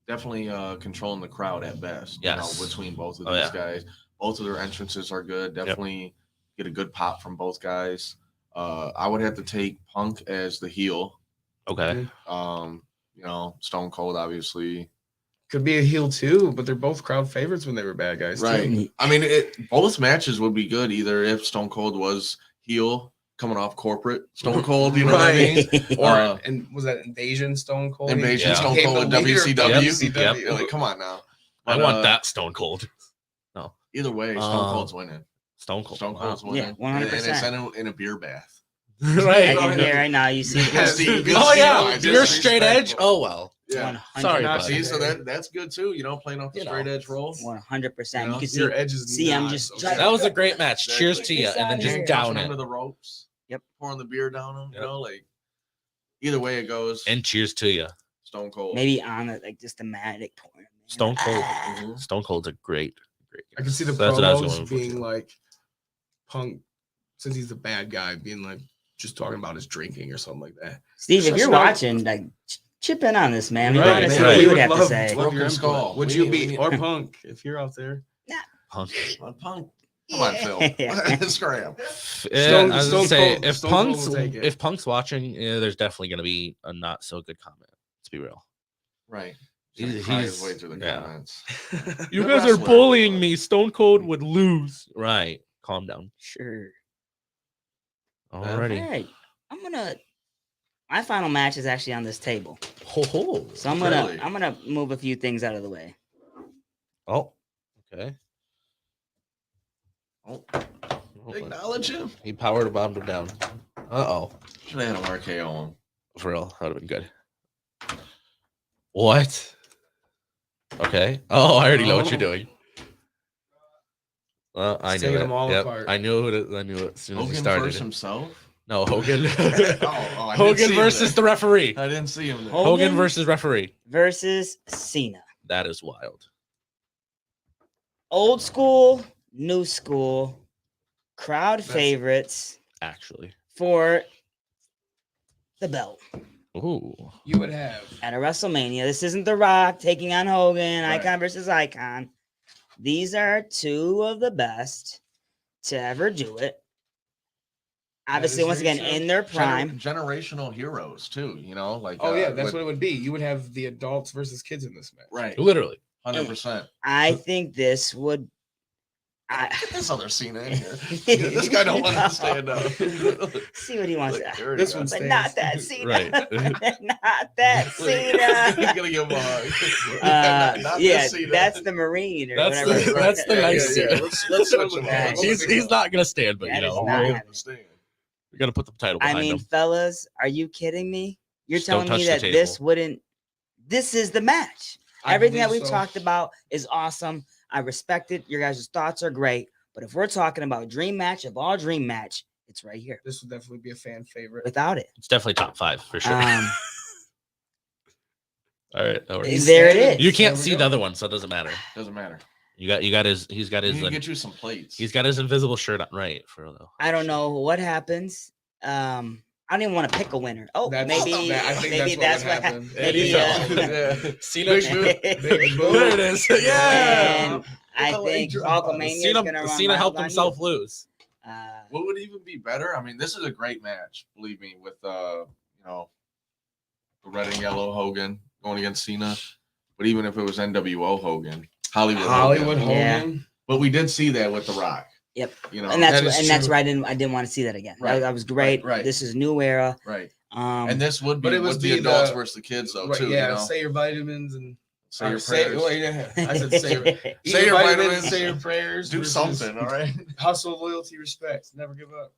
Definitely controlling the crowd at best. Yes. Between both of Oh, these yeah. guys. Both of their entrances are good. Definitely get a good pop from both guys. I would have to take Punk as the heel. Okay. Stone Cold obviously. Could be a heel too, but they're both crowd favorites when they were bad guys. too. Right. I mean, both matches would be good either if Stone Cold was heel coming off corporate Stone Cold, you know what I mean? Or and was that Invasion Stone Cold? Invasion Yeah. Stone Became Cold with the leader of WCW. Yep. You're like, come on now. I But, want that Stone Cold. Either way, Stone Cold's winning. Stone Cold. Stone Wow. Cold's winning. Yeah, 100%. And it's in a beer bath. I Right. can hear right now. You see Yes, this? Steve. Oh yeah, Disrespectful. you're straight edge. Oh well. Yeah. 100%. Sorry, Not buddy. See, so that's good too. Playing off the straight edge roll. 100%. You know, You can see Your edge is CM not just so drive- good. That was a great match. Exactly. Cheers to you, and then just Yeah. down Touching it. under the ropes. Yep. Pouring the beer down them. Yep. Like either way it goes. And cheers to you. Stone Cold. maybe on it, like just the magic point. Stone Cold. Mhm. Stone Cold's a great. I can see the That's what I was promos going for, being too. like Punk, since he's the bad guy, being like just talking about his drinking or something like that. Steve, if Just you're like- watching, like chip in on this, man. We Right, want to see right. what you would We have to love- say. love your Broken skull. input. Would We you need- be we or need- Punk if you're out there? Punk. Punk. Come on, Phil. Scram. Stone- I was Stone gonna say Cold- if Stone Cold Punk's will take it. if Punk's watching, there's definitely gonna be a not so good comment. Let's be real. Right. He's- He's cry his he's- way through the yeah. comments. You Good guys are wrestler. bullying me. Stone Cold would lose. Right. Calm down. Sure. Alrighty. All right. My final match is actually on this table. Ho ho. So I'm Really? gonna move a few things out of the way. Oh. Okay. Oh, acknowledge him. He powered bombed him down. Uh-oh. Should have had him RKO him. For real. That would have been good. What? Okay. Oh, I already know what you're doing. Well, I He's knew taking it. them all Yep. apart. I knew it. I knew it as soon as he Hogan started. versus himself. No, Hogan. I didn't Hogan see him versus the there. referee. I didn't see him there. Hogan Hogan versus referee. Versus Cena. That is wild. Old school, new school, crowd That's- favorites Actually. for the belt Ooh. You would have. at a WrestleMania. This isn't The Rock taking on Hogan, Right. icon versus icon. These are two of the best to ever do it. Obviously, is once very again, true. in their prime. Generational heroes too. Like Oh yeah, that's with- what it would be. You would have the adults versus kids in this match. right. Literally. 100%. I think this would. Get this other Cena in here. This guy don't want to stand up. See what he wants. Look, to, there he This goes. one's but stands. not that Cena. Right. Not that He's Cena. gonna give him a hug. Yeah, Not this Cena. that's the Marine or That's whatever. the- that's the nice Cena. Let's switch him Yeah, up. He's not gonna stand, but That you is know, not we happening. gotta put the title I behind mean, him. fellas, are you kidding me? You're Just don't telling me touch that the this table. wouldn't. This is the match. I Everything that believe we've so. talked about is awesome. I respect it. Your guys' thoughts are great. But if we're talking about dream match of all dream match, it's right here. This would definitely be a fan favorite. Without it. It's definitely top 5 for sure. All right, that works. There it is. You can't There we see go. the other one, so it doesn't matter. Doesn't matter. He's got his We need to get you some plates. he's got his invisible shirt on right for though. I don't know what happens. I don't even want to pick a winner. Oh, maybe I think maybe that's that's what what would happen. maybe Yeah. Cena, Big boot. Big boot. there it is. Yeah. And I Look how think he dropped. Hulkamania is Cena, gonna run Cena helped wild on himself you. lose. What would even be better? I mean, this is a great match, believe me, with the red and yellow Hogan going against Cena. But even if it was NWO Hogan, Hollywood Hogan. Yeah. But we did see that with The Rock. Yep. You know, And that's That is that's true. where I didn't want to see that again. Right. That was great. Right. This is new era. right. Um, And this would be But it was would be the adults versus the kids though Right, too. yeah, You know, say your vitamins and say your say, prayers. wait, yeah. I said say your, eat Say your vitamins, vitamins. say your prayers, Do versus something, all right. Hustle, loyalty, respect. Never give up.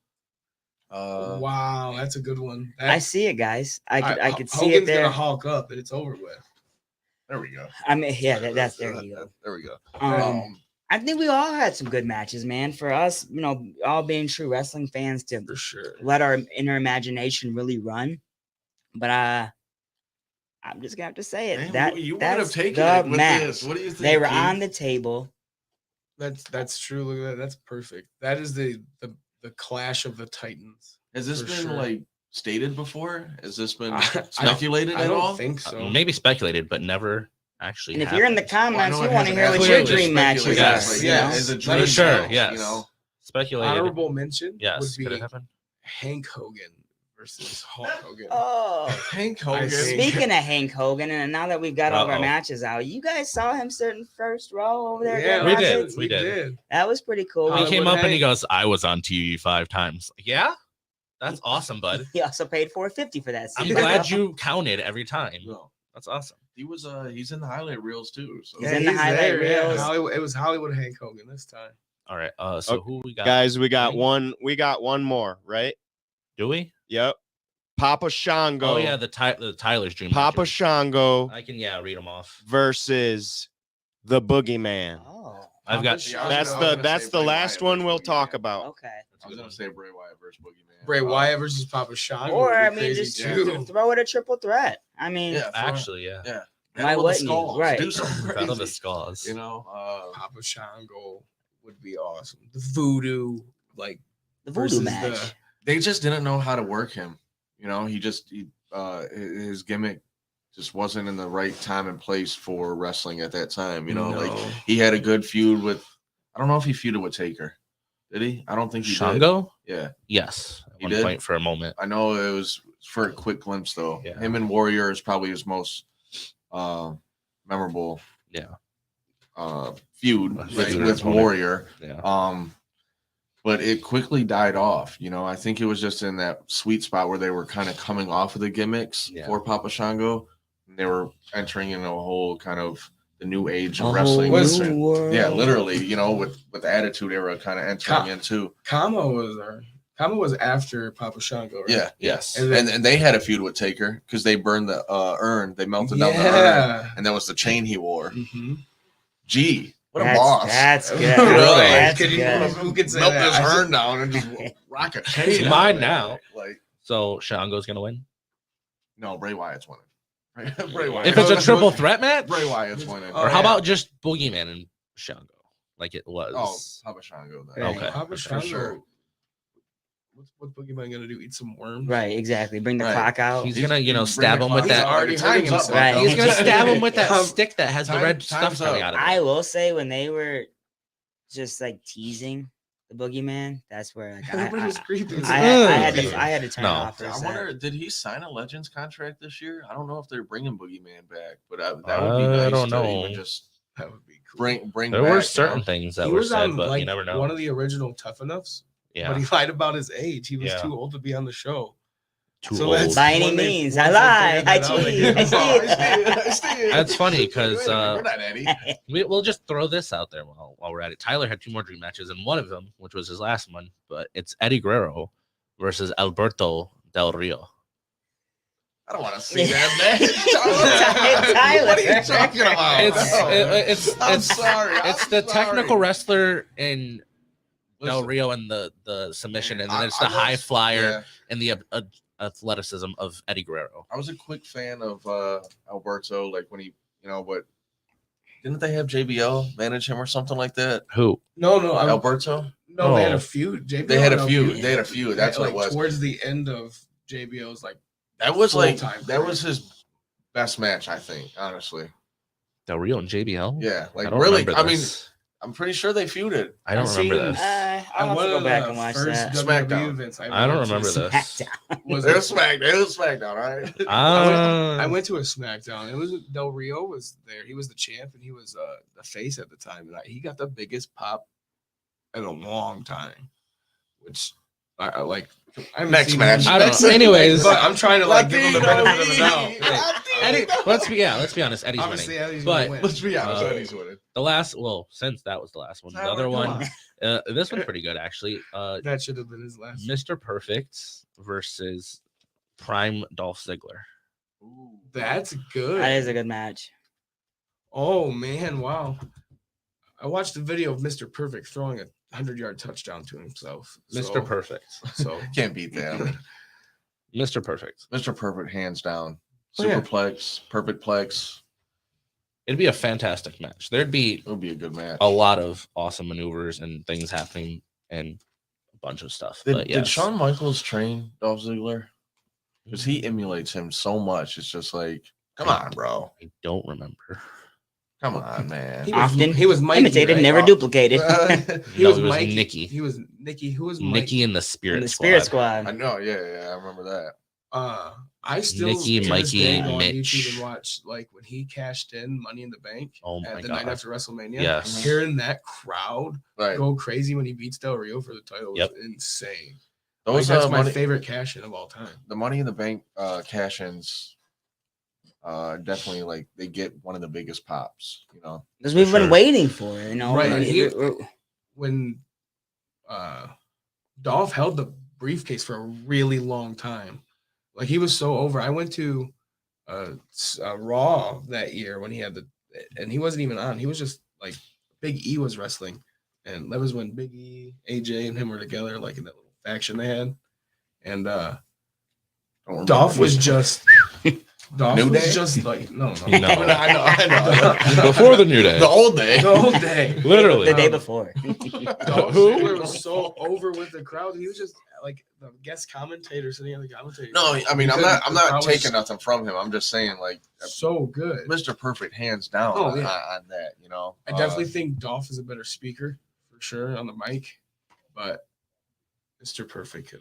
Wow, that's a good one. I see it, guys. I could see Hogan's it there. gonna hulk up, and it's over with. There we go. I mean, yeah, that's there you go. There we go. I think we all had some good matches, man. For us, all being true wrestling fans to For sure. let our inner imagination really run. But I'm just gonna have to say it. Man, you would have that's taken the it with match. this. What do you think? They were Keith? on the table. That's true. Look at that. That's perfect. That is the clash of the titans. Has this for been sure. like stated before? Has this been I speculated I at don't all? think so. Maybe speculated, but never actually. And if you're in the happened. Well, I comments, know we it want to hasn't hear what happened. your Just dream matches speculated. are. Yes, you yes. know? As a For dream for sure, match, yes. You know, Speculated. Honorable mention Yes, would could it be happen? Hank Hogan versus Hulk Hogan. Oh, Hank I Hogan. see. speaking of Hank Hogan, and now that we've got all of our Uh-oh. matches out, you guys saw him sitting first row over there. Yeah, getting we watches? did. We did. That was pretty cool. He Hollywood came up and he Hank. goes, "I was on TV 5 times." Like, yeah, that's awesome, bud. He also paid $4.50 for that. I'm seat. glad you counted every time. No, That's awesome. he was. He's in the highlight reels too. So He's in the highlight there, yeah. reels. Hollywood, it was Hollywood Hank Hogan this time. All right. So Okay, who we got? Guys, we got Three? one. We got one more, right? Do we? Yep. Papa Shango. Oh yeah, the Tyler's dream. Papa matches. Shango I can read them off. versus the Boogeyman. Oh, I've got. Papa Shango. That's I was the gonna that's say the Bray last Wyatt one versus we'll Boogeyman. talk about. okay. I was gonna say Bray Wyatt versus Boogeyman. Bray Wyatt versus Papa Shango. Or would I be mean, crazy just too. throw it a triple threat. I mean, Yeah, Actually, yeah. yeah. Why Battle of the wouldn't you? Skulls. Right. Do something Battle of the crazy. Skulls. You know, Papa Shango would be awesome. The voodoo, like the voodoo versus match. they just didn't know how to work him. You know, his gimmick just wasn't in the right time and place for wrestling at that time. You know, like No. he had a good feud with. I don't know if he feuded with Taker. Did he? I don't think he Shango? did. Yeah, Yes. At He one did? point for a moment. I know it was for a quick glimpse though. Yeah. Him and Warrior is probably his most memorable Yeah. feud Right. with Opponent. Warrior. Yeah. But it quickly died off. You know, I think it was just in that sweet spot where they were kind of coming off of the gimmicks Yeah. for Papa Shango. And they were entering into a whole kind of the new age A of wrestling. whole Was- new world. Yeah, literally, you know, with the Attitude Era kind of entering into. Kama was after Papa Shango, right? Yeah, yes. And And, then- they had a feud with Taker because they burned the urn. They melted down the urn. Yeah. And that was the chain he wore. Mm-hmm. Gee, what a That's- boss. That's good. Really? That's Can you- good. Who could say Melt that? this I said- urn down and just rock a chain. It's out mine of it. now. Like, So Shango's gonna win. no, Bray Wyatt's winning. Bray Wyatt. If it's a triple threat match, Bray Wyatt's winning. Oh, or how yeah. about just Boogeyman and Shango, like it was? Oh, Papa Shango. Then. Right. Okay. Papa For Shango. sure. What's Boogeyman gonna do? Eat some worms? Right, exactly. Bring the Right. clock out. He's gonna, Bring stab the him with clock that. out. already Time's hurting up, himself. Right. He's gonna stab him with that Time- stick that has the red stuff time's coming up. out of it. I will say when they were just like teasing the boogeyman, that's where like, Everybody was creeping. I had to turn No. it off for a I second. wonder, did he sign a Legends contract this year? I don't know if they're bringing Boogeyman back, but that would be nice. I don't to know. even just That would be cool. bring. There back, were you certain know? things that He were was said, on but like you never know. one of the original Tough Enoughs, Yeah, but he lied about his age. He was Yeah. too old to be on the show. too so old. that's- By any When they- means, once I they lie. figured I that out, they cheat. did. I Oh, cheat. I see it. That's funny because Wait a minute, we're not Eddie. we'll just throw this out there while we're at it. Tyler had 2 more dream matches, and one of them, which was his last one, but it's Eddie Guerrero versus Alberto Del Rio. I don't want to see that match. Tyler. What are you talking about? I'm sorry. It's I'm the sorry. technical wrestler in Del Listen, Rio and the submission, and then I- it's the I high was- flyer yeah. and the athleticism of Eddie Guerrero. I was a quick fan of Alberto, like when he, but didn't they have JBL manage him or something like that? Who? No, Alberto? No, they had Oh. a feud. JBL They had a and feud. LP. They had a feud. That's what it was. Towards the end of JBL's That was full-time that was career. his best match, I think, honestly. Del Rio and JBL? Yeah, I like don't really. remember I mean, this. I'm pretty sure they feuded. I don't I've remember seen- this. I'll have to go back and watch that. SmackDown. Events I don't went to. remember this. SmackDown. Was It was SmackDown, right? I went to a SmackDown. It was Del Rio was there. He was the champ and he was the face at the time. And he got the biggest pop in a long time, which I like. I haven't Next seen match. him- I don't know. Anyways, but I'm trying to give him the benefit of the doubt. Eddie, let's be honest. Eddie's Obviously, winning. Eddie's But- gonna win. Let's be honest, Uh, Eddie's winning. The last, since that was the last one, the Tyler, other come one, on. this one's pretty good actually. That should have been his last. Mr. Perfect versus Prime Dolph Ziggler. That's good. That is a good match. Oh man, wow! I watched the video of Mr. Perfect throwing a 100-yard touchdown to himself. Mr. Perfect. So Can't beat that. Mr. Perfect. Mr. Perfect, hands down. Oh, yeah. Superplex, perfect plex. It'd be a fantastic match. There'd be It would be a good match. a lot of awesome maneuvers and things happening and a bunch of stuff. Did, but yes. did Shawn Michaels train Dolph Ziggler? Because he emulates him so much. It's just like, come on, bro. I don't remember. Come on, man. he was, Often he was Mikey, imitated, right? never duplicated. He No, was it was Mikey. Nikki. He was Nikki. Who was Mikey? Nikki and the Spirit In the Squad. Spirit Squad. I know, yeah, I remember that. I still Nikki, to this Mikey, day go on Mitch. YouTube and watch like when he cashed in Money in the Bank Oh my at the God. night after WrestleMania. Yes. Hearing that crowd Right. go crazy when he beats Del Rio for the title was Yep. insane. Those That's my money, favorite cash in of all time. the Money in the Bank cash-ins definitely like they get one of the biggest pops, Because we've For been sure. waiting for it, Right, and he- we're- When Dolph held the briefcase for a really long time, like he was so over. I went to Raw that year when he had and he wasn't even on. He was just like Big E was wrestling, and that was when Big E, AJ, and him were together, like in that little faction they had. And Don't remember. Dolph was just Dolph New was Day? just like no. No. I know. Before the New Day. The old day. The whole day. Literally. the day Um, before. Dolph Who? Ziggler was so over with the crowd. He was just like the guest commentator sitting on the commentator. No, I mean I'm Because not the crowd was taking nothing from him. I'm just saying like so good. Mr. Perfect hands down Oh, on, yeah. on that, I definitely think Dolph is a better speaker for sure on the mic, but Mr. Perfect could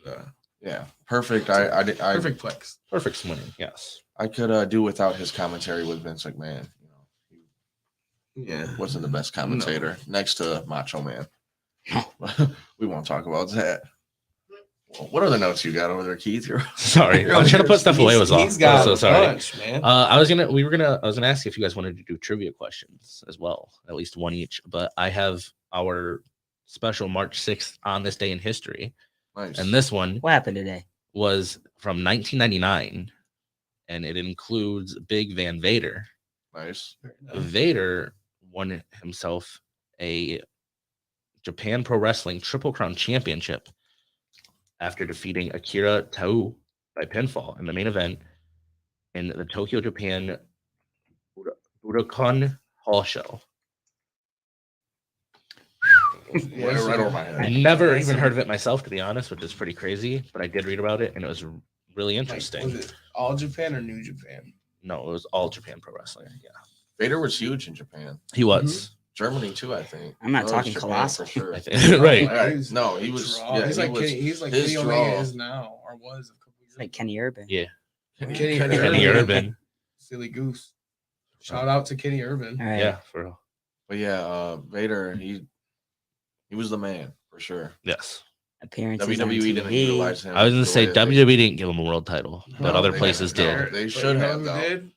yeah, perfect. I perfect plex. Perfect's winning. Yes. I could do without his commentary with Vince McMahon. Yeah. He wasn't the best commentator next to Macho Man. We won't talk about that. Well, what other notes you got over there, Keith? Sorry. I was trying to put stuff away. Was off. He's got I'm so a sorry. bunch, man. I was gonna ask if you guys wanted to do trivia questions as well, at least one each. But I have our special March 6th on this day in history, Nice. and this one What happened today? was from 1999, and it includes Big Van Vader. Nice. Vader won himself a Japan Pro Wrestling Triple Crown Championship after defeating Akira Taue by pinfall in the main event in the Tokyo, Japan Budokan Hall Show. Went right over my I head. never even heard of it myself, to be honest, which is pretty crazy, but I did read about it and it was really Like, interesting. was it All Japan or New Japan? No, it was all Japan Pro Wrestling. Yeah, Vader was huge in Japan. he was. Germany too, I think. I'm not Oh, it was talking Japan colossal. for sure. I think. Right. Right. He's No, a he was- draw. yeah, he's he like was- he's like his Kenny Omega draw. is now or was a couple years It's like Kenny Urban. Yeah. Kenny Kenny Urban. Urban. Silly goose. Shout out to Kenny Urban. All right. Yeah, for real. But yeah, Vader, he was the man for sure. Yes. Appearances on WWE didn't TV. utilize him. I was gonna the say way that they- WWE didn't give him a world title, but No, other they places didn't. No, did. They But should you know have who though. did?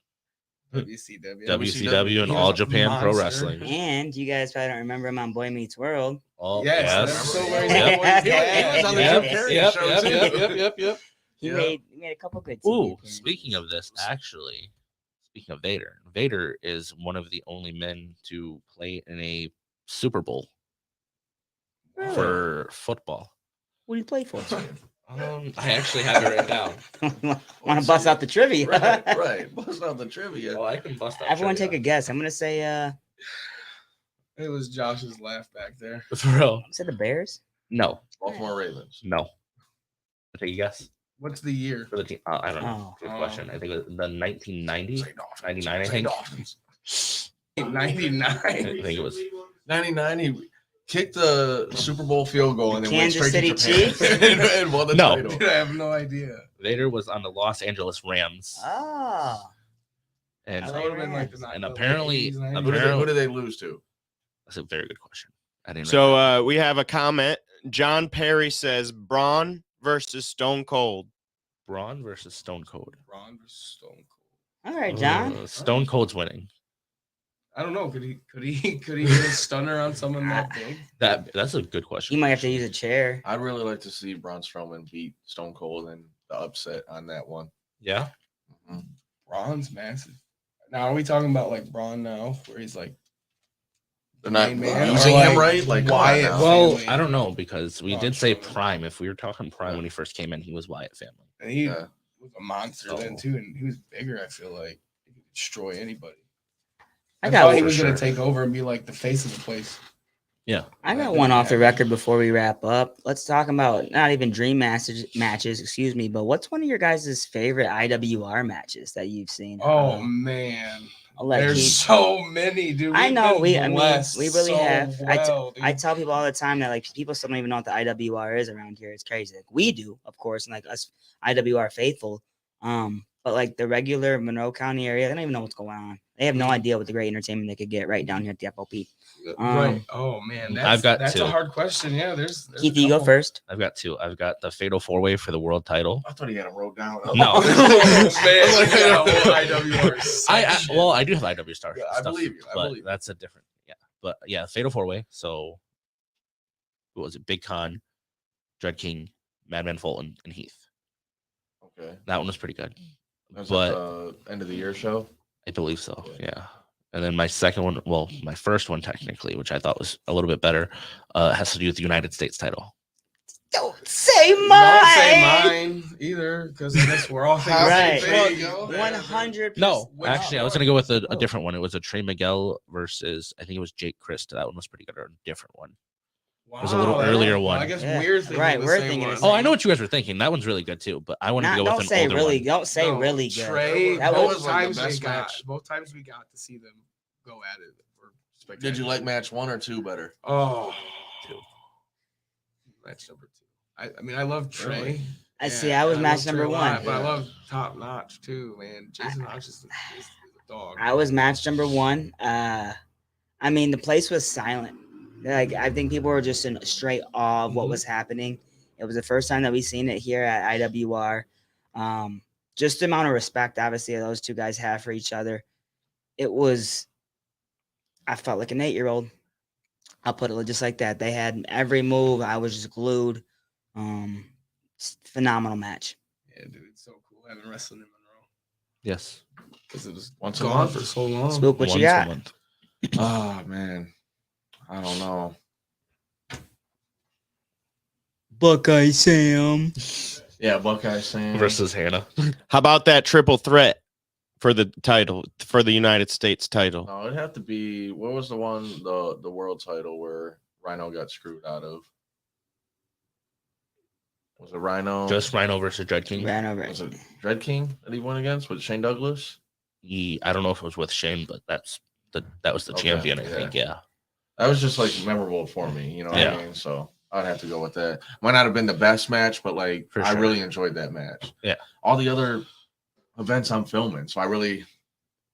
WCW. WCW and He All was a Japan Pro monster. Wrestling. And you guys probably don't remember him on Boy Meets World. All, Yes, yes. that's so Yep. where he's He was on the Yep, Jim Carrey yep, show, yep, too. yep. He Yeah. made a couple good. TV Ooh, appearances. speaking of this, actually, speaking of Vader is one of the only men to play in a Super Bowl Really? for football. What do you play for? I actually have it written down. Want to bust out the trivia? right. Bust out the trivia. Well, I can bust out. Everyone trivia. take a guess. I'm gonna say It was Josh's laugh back there. For real. you said the Bears? No, Baltimore Ravens. no. Take a guess What's the year? for the team. I don't know. Oh. Good question. I think it was the 1990, Say Dolphins. 99. I Say think. Dolphins. 99. I think it was. 99. He kicked the Super Bowl field goal and then Kansas went straight City to Japan and won the No. title. Dude, I have no idea. Vader was on the Los Angeles Rams, Oh. and That would have been like the And the apparently- 80s, 90s. Who did they lose to? that's a very good question. I didn't. So we have a comment. John Perry says Braun versus Stone Cold. Braun versus Stone Cold. Braun versus Stone Cold. All right, John. Stone Cold's winning. I don't know. Could he get a stunner on someone that big? That's a good question. You might have to use a chair. I'd really like to see Braun Strowman beat Stone Cold and the upset on that one. Yeah. Mhm. Braun's massive. Now, are we talking about like Braun now, where he's like They're not main man, or using him right? Like, come on Wyatt now. Well, family? I don't know because we Braun did say Strowman. prime. If we were talking prime when he first came in, he was Wyatt family. And he Yeah. was a monster then So- too, and he was bigger. I feel like he could destroy anybody. I I got thought he for was gonna sure. take over and be like the face of the place. Yeah. I That got didn't one off the happen. record before we wrap up. Let's talk about not even dream matches, excuse me, but what's one of your guys' favorite IWR matches that you've seen? Oh man, I'll let there's Keith- so many, dude. I We've know, been we blessed really so have. well, I dude. tell people all the time that like people still don't even know what the IWR is around here. It's crazy. Like we do, of course, and like us IWR faithful. But like the regular Monroe County area, they don't even know what's going on. They have no idea what the great entertainment they could get right down here at the FOP. Right. Oh man, I've got that's two. a hard question. Yeah, there's Keith, a you go couple. first. I've got two. I've got the Fatal 4-Way for the world title. I thought he had him wrote down. No. Oh, man, Like, yeah, well, IWR is I such well, I do have IW star. Yeah, I stuff, believe you. I but believe you. that's a different. Yeah, but yeah, Fatal 4-Way. So, what was it? Big Con, Dread King, Madman Fulton, and Heath. Okay. That one was pretty good. That's But- at the end of the year show. I believe so. Yeah. And then my second one, well, my first one technically, which I thought was a little bit better, has to do with the United States title. Don't say mine. Don't say mine either, because I guess we're all thinking Right. the same thing. 100%. No, Which actually, I was one? going to go with a Oh. different one. It was a Trey Miguel versus, I think it was Jake Christ. That one was pretty good, or a different one. Wow, was a little that- earlier well, one. I guess Yeah. we're thinking Right, the we're same thinking the one. same. Oh, I know what you guys were thinking. That one's really good too, but I wanted to go Don't with an say older really. one. Don't say No, really good. Trey, That both was like the times we best got, match. both times we got to see them go at it. were Did you like spectacular. match 1 or 2 better? Oh, Two. match number 2. I mean, I love Trey. Really? I see. I was love match Trey number a lot, one. but I Yeah. love Top Notch too, man. Jason Notch is a dog. I was match number one. I mean, the place was silent. Like I think people were just in straight awe of what was happening. It was the first time that we seen it here at IWR. Just the amount of respect, obviously, those two guys have for each other. It was. I felt like an 8-year-old. I'll put it just like that. They had every move. I was just glued. Phenomenal match. Yeah, dude, it's so cool having wrestling in Monroe Yes. because it was Once a gone month. for so long. Spook, what you Once a got? month. Oh man, I don't know. Buckeye Sam. Yeah, Buckeye Sam Versus Hannah. How about that triple threat for the title, for the United States title? No, it'd have to be. What was the one, the world title where Rhino got screwed out of? Was it Rhino? Just Rhino versus Dread King. Ran over Was it. it Dread King that he won against with Shane Douglas? I don't know if it was with Shane, but that was the Okay, champion, I yeah. think. Yeah. That was just like memorable for me. You know what Yeah. I mean? So I'd have to go with that. Might not have been the best match, but like For I sure. really enjoyed that match. Yeah. All the other events I'm filming, so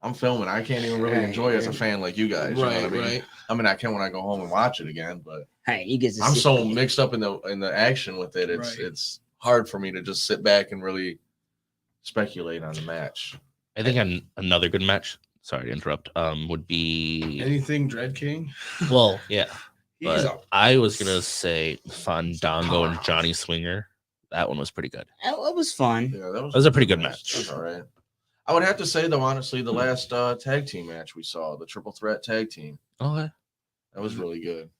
I'm filming. I can't even really Right, enjoy it as a right. fan like you guys. You know Right, what I mean? right. I mean, I can when I go home and watch it again, but Hey, you get to I'm see- so mixed up in the action with it. Right. It's hard for me to just sit back and really speculate on the match. I think another good match, sorry to interrupt, would be, Anything Dread King? well, yeah. He's But a I was going to say Fandango and powerhouse. Johnny Swinger That one was pretty good. It was fun. Yeah, that was a pretty good match. That was all right. I would have to say though, honestly, the last tag team match we saw, the triple threat tag team, Okay. that was really good.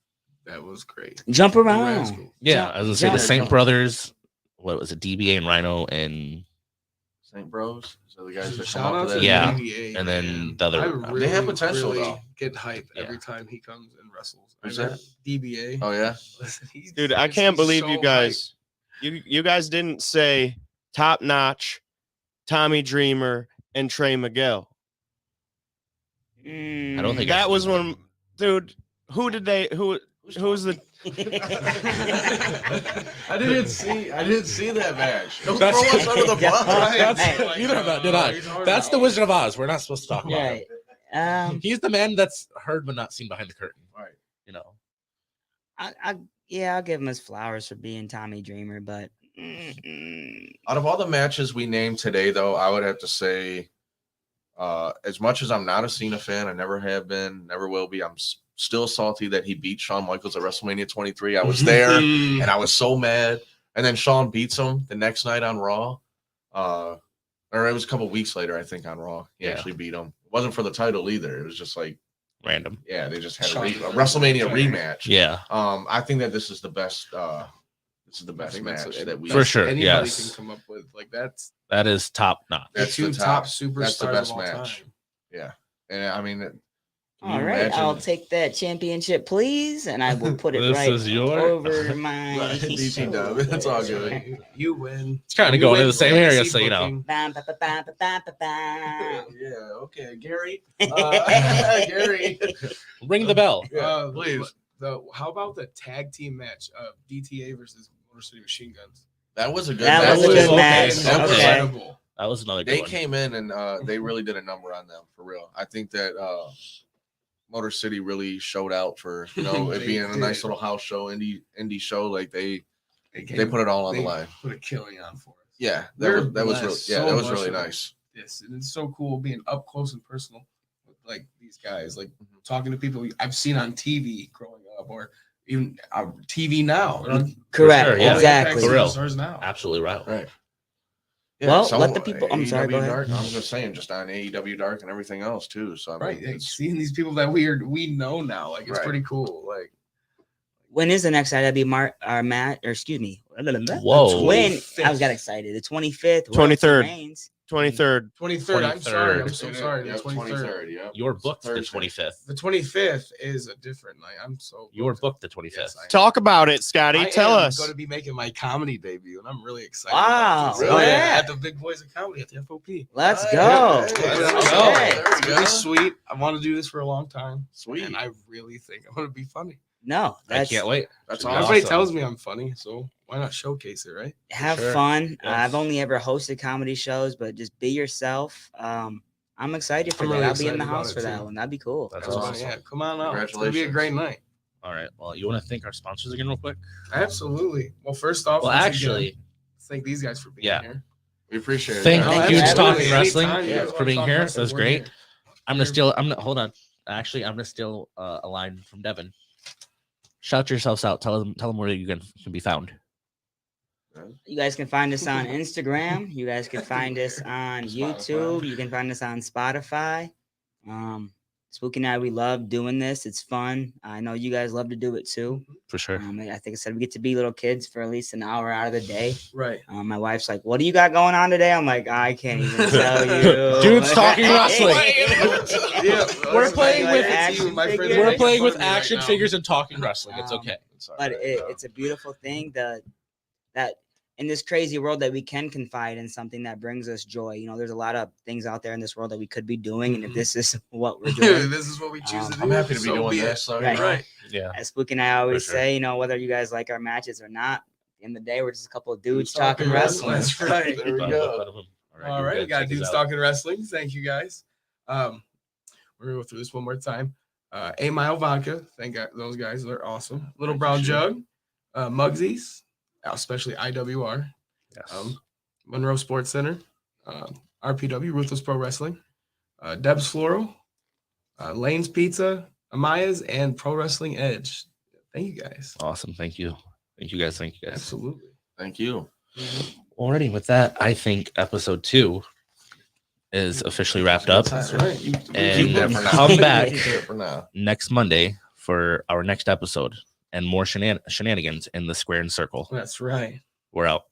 That was great. Jump The around. Rascals. Yeah, I was gonna say the Jump- Saint Brothers. What was it? DBA and Rhino and Saint Bros. So the guys that Shout come out up to with that. Yeah. DBA, and then man. the other. I one. They have potential, really though. get hype Yeah. every time he comes and wrestles. Who's I know that? DBA. Oh yeah. Listen, he's- Dude, I he's can't believe so you guys. You guys didn't say Top Notch, Tommy Dreamer, and Trey Miguel. I don't think That was one, dude. Who did they? Who was the? I didn't see that match. Don't That's- throw us under the bus. That's, Hey. neither of us did I. That's the Wizard of Oz. We're not supposed to talk about Right. him. He's the man that's heard but not seen behind the curtain. Right. You know. I'll give him his flowers for being Tommy Dreamer, but Out of all the matches we named today, though, I would have to say, as much as I'm not a Cena fan, I never have been, never will be. I'm still salty that he beat Shawn Michaels at WrestleMania 23. I was there, and I was so mad. And then Shawn beats him the next night on Raw, or it was a couple weeks later, I think, on Raw. He Yeah. actually beat him. It wasn't for the title either. It was just like, Random. yeah, they just had Shawn a was WrestleMania very- rematch. Yeah. I think that this is the best. This is the I best think that's match what- that we For sure, Anybody yes. can come up with like that's That is top notch. the That's two the top top- superstars that's the best of all match. time. And I mean, can all you right, imagine- I'll take that championship, please, and I will put it This right is your- over my. Right, DT dub. It's all good. You win. It's kind of You going in win the same fantasy area, so you know. booking. Bam, ba, ba, ba, ba, ba, ba, ba. Yeah, okay, Gary. Gary. Ring the bell. Yeah, please. How about the tag team match of DTA versus Motor City Machine Guns? That was a good. That match. was a good Okay. match. Okay. Incredible. That was another good They one. came in and they really did a number on them for real. I think that Motor City really showed out for it They being a nice did. little house show, indie show. Like they came- put it all on the they line. Put a killing on for us. Yeah, We're that was really, blessed yeah, so that was much really with nice. This and it's so cool being up close and personal with like these guys, like Mhm. talking to people I've seen on TV growing up, or even TV now. They're on Correct. sure, yeah. Exactly. For real. Stars now. Absolutely right. Right. Well, let the people- I'm sorry, go AEW ahead. Dark, I'm just saying, just on AEW Dark and everything else too. So I mean, Right. Like, it's- seeing these people that we know now, like it's Right. pretty cool. Like When is the next IW match? Or excuse me. Whoa. When I 25th. got excited. The 25th. 23rd. 23rd. 23rd. 23rd. I'm sorry. I'm 23rd. so sorry. The Yep, 23rd. Yep. You're booked the Thursday. 25th. The 25th is a different night. I'm so You're booked. booked the 25th. Yes, I am. Talk about it, Scotty. Tell us. going to be making my comedy debut, and I'm really excited. Wow. About this. Really? At the Big Boys of Comedy at the FOP. Let's Hey, go. hey, It's let's go. There we really go. sweet. I want to do this for a long time, Sweet. and I really think I'm going to be funny. No, I that's can't wait. That's Should be awesome. Everybody awesome. tells me I'm funny, so why not showcase it, right? have Sure. fun. Yes. I've only ever hosted comedy shows, but just be yourself. I'm excited for I'm that. really I'll be in excited the about house it, for that too. one. That'd be cool. That's That's why, awesome. yeah, come on out. It's going to be a Congratulations. great night. All right. Well, you want to thank our sponsors again, real quick? Absolutely. Well, first off, Well, once again, actually, thank these guys for being Yeah. here. We appreciate it. Thank guys. you, Oh, Dudes absolutely. Talking Wrestling, Anytime you guys for wanna being talk here. It wrestling, was we're great. here. I'm not hold on. Actually, I'm gonna steal a line from Devin. Shout yourselves out. Tell them where you can be found. You guys can find us on Instagram. You guys can find us on YouTube. You can find us on Spotify. Spooky Night, we love doing this. It's fun. I know you guys love to do it too. For sure. I think I said we get to be little kids for at least an hour out of the day. Right. My wife's like, "What do you got going on today?" I'm like, "I can't even tell you." Dudes talking wrestling. Yeah, We're playing with action figures. friends are We're making playing fun with of me right action now. figures and talking wrestling. It's Um, okay. It's all But right, it's a beautiful thing that in this crazy world that we can confide in something that brings us joy. You know, there's a lot of things out there in this world that we could be doing, and if this is what we're doing, This is what we choose to do. I'm happy to be so doing be it. this. So, Right. Right. Yeah. as Spooky and I always sure. say, you know, whether you guys like our matches or not, in the day we're just a couple of dudes Dudes talking talking wrestling. wrestling. That's right. There we go. All right, we got dudes talking wrestling. Thank you guys. We're gonna go through this one more time. A Mile Vodka. Thank God, those guys. They're awesome. Little Brown Jug. Mugsies, especially IWR. Yes. Monroe Sports Center. RPW, Ruthless Pro Wrestling. Deb's Floral. Lane's Pizza. Amaya's and Pro Wrestling Edge. Thank you guys. Awesome. Thank you. Thank you guys. Absolutely. Thank you. Alrighty, with that, I think episode 2 is officially wrapped up. That's right. You And keep that for now. come back. Keep it for now. Next Monday for our next episode and more shenanigans in the square and circle. That's right. We're out.